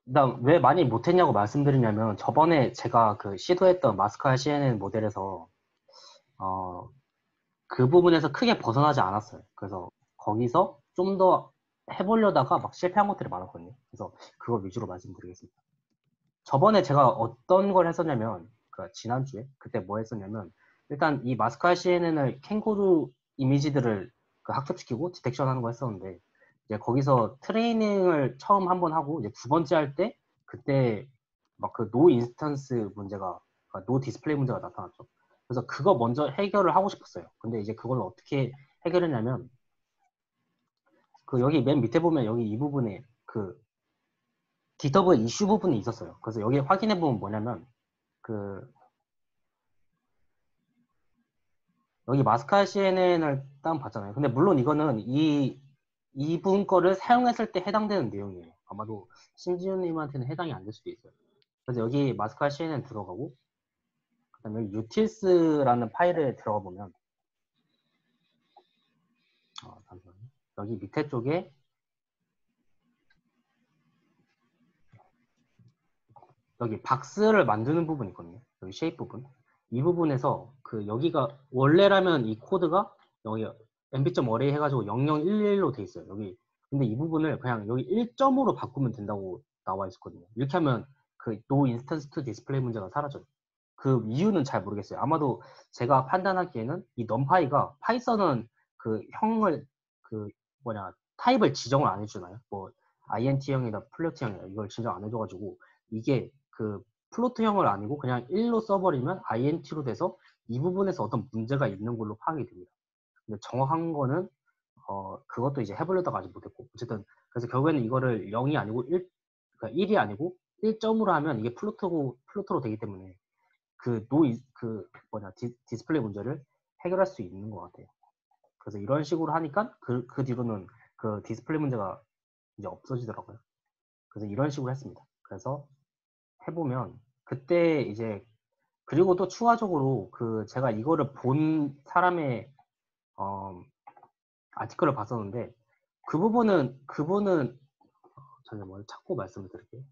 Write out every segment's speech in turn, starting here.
나 왜 많이 못했냐고 말씀드리냐면 저번에 제가 그 시도했던 마스크알 CNN 모델에서 어, 그 부분에서 크게 벗어나지 않았어요. 그래서 거기서 좀 더 해보려다가 막 실패한 것들이 많았거든요. 그래서 그거 위주로 말씀드리겠습니다. 저번에 제가 어떤 걸 했었냐면 그 지난주에 그때 뭐 했었냐면 일단 이 마스크알 CNN을 캥거루 이미지들을 그 학습시키고 디텍션 하는 거 했었는데 이제 거기서 트레이닝을 처음 한번 하고 이제 두 번째 할 때 그때 막 그 노 인스턴스 문제가 노 디스플레이 문제가 나타났죠. 그래서 그거 먼저 해결을 하고 싶었어요. 근데 이제 그걸 어떻게 해결했냐면 그 여기 맨 밑에 보면 여기 이 부분에 그 디터브 이슈 부분이 있었어요. 그래서 여기 확인해 보면 뭐냐면 그 여기 마스카 CNN을 다운받잖아요. 근데 물론 이거는 이분 거를 사용했을 때 해당되는 내용이에요. 아마도 신지훈님한테는 해당이 안 될 수도 있어요. 그래서 여기 마스카 CNN 들어가고, 그 다음에 utils라는 파일에 들어가 보면, 잠시만요. 여기 밑에 쪽에 여기 박스를 만드는 부분이 있거든요. 여기 쉐입 부분. 이 부분에서 그 여기가 원래라면 이 코드가 여기 mb.array 해가지고 0011로 돼 있어요. 여기 근데 이 부분을 그냥 여기 1점으로 바꾸면 된다고 나와 있었거든요. 이렇게 하면 그 no instance to display 문제가 사라져요. 그 이유는 잘 모르겠어요. 아마도 제가 판단하기에는 이 numpy가 파이썬은 그 형을 그 뭐냐 타입을 지정을 안 해주나요? 뭐 int형이다 플로트형이다 이걸 지정 안 해줘가지고 이게 그 플로트형을 아니고 그냥 1로 써버리면 int로 돼서 이 부분에서 어떤 문제가 있는 걸로 파악이 됩니다. 근데 정확한 거는 그것도 이제 해보려다가 아직 못했고 어쨌든 그래서 결국에는 이거를 0이 아니고 1, 그러니까 1이 아니고 1점으로 하면 이게 플로트로 되기 때문에 그 뭐냐 디스플레이 문제를 해결할 수 있는 것 같아요. 그래서 이런 식으로 하니까 그 뒤로는 그 디스플레이 문제가 이제 없어지더라고요. 그래서 이런 식으로 했습니다. 그래서 해보면 그때 이제 그리고 또 추가적으로 그 제가 이거를 본 사람의 어, 아티클을 봤었는데 그분은 잠깐만 찾고 말씀을 드릴게요.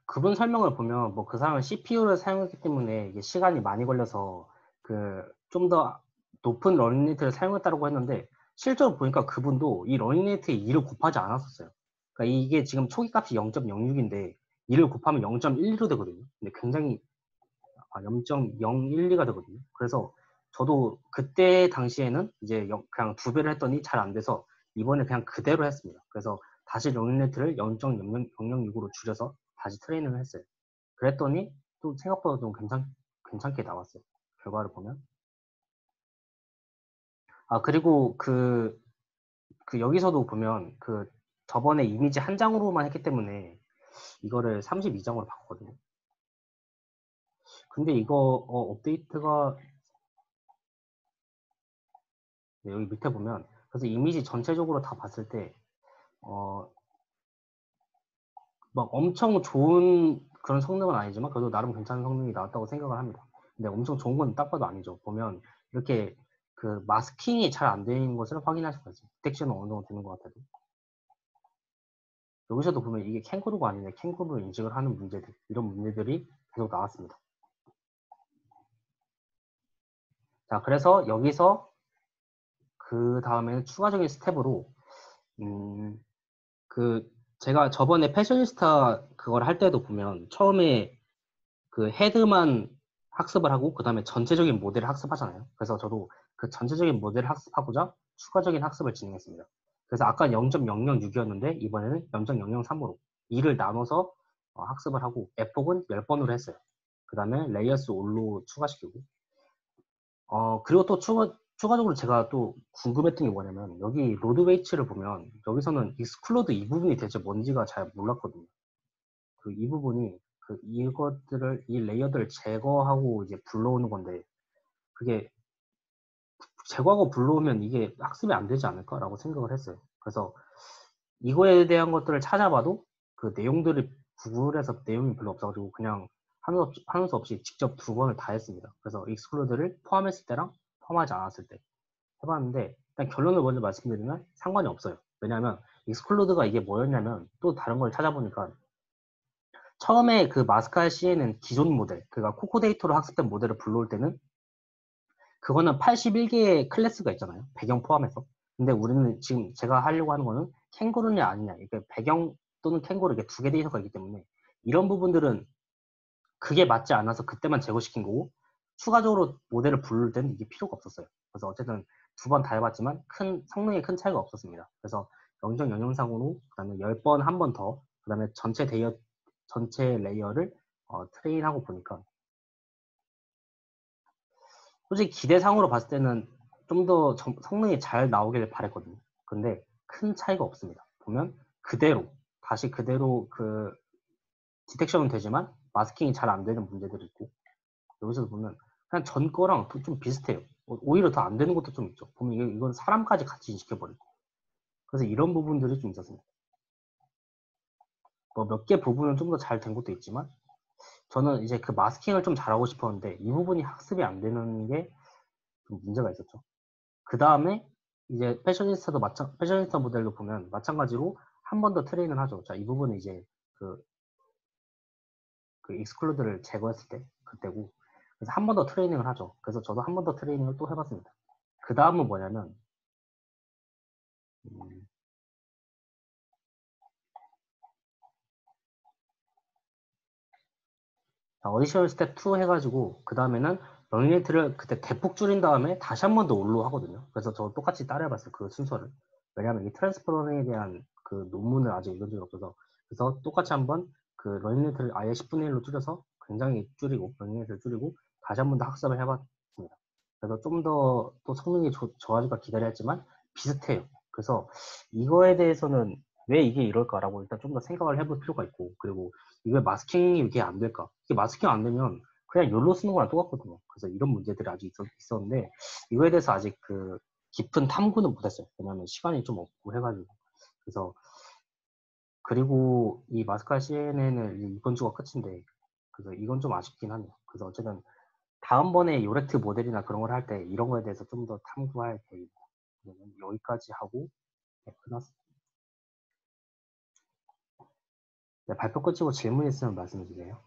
그분 설명을 보면 뭐 그 사람은 CPU를 사용했기 때문에 이게 시간이 많이 걸려서 그 좀 더 높은 러닝레이트를 사용했다고 했는데 실제로 보니까 그분도 이 러닝레이트에 2를 곱하지 않았었어요. 그러니까 이게 지금 초기 값이 0.06인데 2를 곱하면 0.12로 되거든요. 근데 굉장히 0.012가 되거든요. 그래서 저도 그때 당시에는 이제 그냥 두 배를 했더니 잘 안 돼서 이번에 그냥 그대로 했습니다. 그래서 다시 롱네트를 0.006으로 줄여서 다시 트레이닝을 했어요. 그랬더니 또 생각보다 좀 괜찮게 나왔어요. 결과를 보면. 그리고 그 여기서도 보면 그 저번에 이미지 한 장으로만 했기 때문에 이거를 32장으로 바꿨거든요. 근데 이거 업데이트가 여기 밑에 보면 그래서 이미지 전체적으로 다 봤을 때 어, 막 엄청 좋은 그런 성능은 아니지만 그래도 나름 괜찮은 성능이 나왔다고 생각을 합니다. 근데 엄청 좋은 건 딱 봐도 아니죠. 보면 이렇게 그 마스킹이 잘 안 되는 것을 확인할 수가 있어요. 디텍션은 어느 정도 되는 것 같아도. 여기서도 보면 이게 캥거루가 아니네. 캥거루 인식을 하는 문제들 이런 문제들이 계속 나왔습니다. 자, 그래서 여기서 그 다음에는 추가적인 스텝으로 음, 그 제가 저번에 패셔니스타 그걸 할 때도 보면 처음에 그 헤드만 학습을 하고 그 다음에 전체적인 모델을 학습하잖아요. 그래서 저도 그 전체적인 모델을 학습하고자 추가적인 학습을 진행했습니다. 그래서 아까 0.006이었는데 이번에는 0.003으로 2를 나눠서 학습을 하고 에폭은 10번으로 했어요. 그 다음에 레이어스 올로 추가시키고 그리고 또 추가적으로 제가 또 궁금했던 게 뭐냐면 여기 로드 웨이츠를 보면 여기서는 익스클로드 이 부분이 대체 뭔지가 잘 몰랐거든요. 그 이 부분이 이 레이어들을 제거하고 이제 불러오는 건데 그게 제거하고 불러오면 이게 학습이 안 되지 않을까라고 생각을 했어요. 그래서 이거에 대한 것들을 찾아봐도 그 내용들이 구글에서 내용이 별로 없어가지고 그냥 하는 수 없이 직접 2번을 다 했습니다. 그래서 익스클루드를 포함했을 때랑 포함하지 않았을 때 해봤는데 일단 결론을 먼저 말씀드리면 상관이 없어요. 왜냐하면 익스클루드가 이게 뭐였냐면 또 다른 걸 찾아보니까 처음에 그 마스칼 C에는 기존 모델, 그러니까 코코 데이터로 학습된 모델을 불러올 때는 그거는 81개의 클래스가 있잖아요. 배경 포함해서. 근데 우리는 지금 제가 하려고 하는 거는 캥거루냐 아니냐. 이게 배경 또는 캥거루 이게 2개 데이터가 있기 때문에 이런 부분들은 그게 맞지 않아서 그때만 제거시킨 거고 추가적으로 모델을 부를 때는 이게 필요가 없었어요. 그래서 어쨌든 2번 다 해봤지만 성능에 큰 차이가 없었습니다. 그래서 영정 영영상으로 그 다음에 10번 한 번 더, 그 다음에 전체 레이어를 트레인하고 보니까 솔직히 기대상으로 봤을 때는 좀 더 성능이 잘 나오길 바랬거든요. 근데 큰 차이가 없습니다. 보면 다시 그대로 그 디텍션은 되지만 마스킹이 잘 안 되는 문제들이 있고 여기서 보면 그냥 전 거랑 좀 비슷해요. 오히려 더 안 되는 것도 좀 있죠. 보면 이건 사람까지 같이 인식해버리고. 그래서 이런 부분들이 좀 있었습니다. 뭐 몇 개 부분은 좀 더 잘 된 것도 있지만 저는 이제 그 마스킹을 좀 잘하고 싶었는데 이 부분이 학습이 안 되는 게 좀 문제가 있었죠. 그 다음에 이제 패셔니스타 모델도 보면 마찬가지로 한 번 더 트레인을 하죠. 자, 이 부분은 이제 그, 그 익스클루드를 제거했을 때 그때고 그래서 한 번 더 트레이닝을 하죠. 그래서 저도 한 번 더 트레이닝을 또 해봤습니다. 그 다음은 뭐냐면 어디셔널 스텝 2 해가지고 그 다음에는 러닝레이트를 그때 대폭 줄인 다음에 다시 한 번 더 올로 하거든요. 그래서 저 똑같이 따라해봤어요. 그 순서를. 왜냐하면 이 트랜스퍼런에 대한 그 논문을 아직 읽은 적이 없어서 그래서 똑같이 한번 그 러닝레이트를 아예 10분의 1로 줄여서 굉장히 줄이고 러닝레이트를 줄이고 다시 한 번 더 학습을 해봤습니다. 그래서 좀 더 또 성능이 좋아질까 기다려 했지만 비슷해요. 그래서 이거에 대해서는 왜 이게 이럴까라고 일단 좀 더 생각을 해볼 필요가 있고 그리고 이게 마스킹이 이게 안 될까? 이게 마스킹 안 되면 그냥 욜로 쓰는 거랑 똑같거든요. 그래서 이런 문제들이 아직 있었는데 이거에 대해서 아직 그 깊은 탐구는 못했어요. 왜냐하면 시간이 좀 없고 해가지고. 그래서 그리고 이 마스칼 CNN은 이번 주가 끝인데 그래서 이건 좀 아쉽긴 하네요. 그래서 어쨌든 다음번에 요렉트 모델이나 그런 걸 할 때 이런 거에 대해서 좀 더 탐구할 계획입니다. 여기까지 하고 네, 끝났습니다. 네, 발표 끝이고 질문 있으면 말씀해 주세요.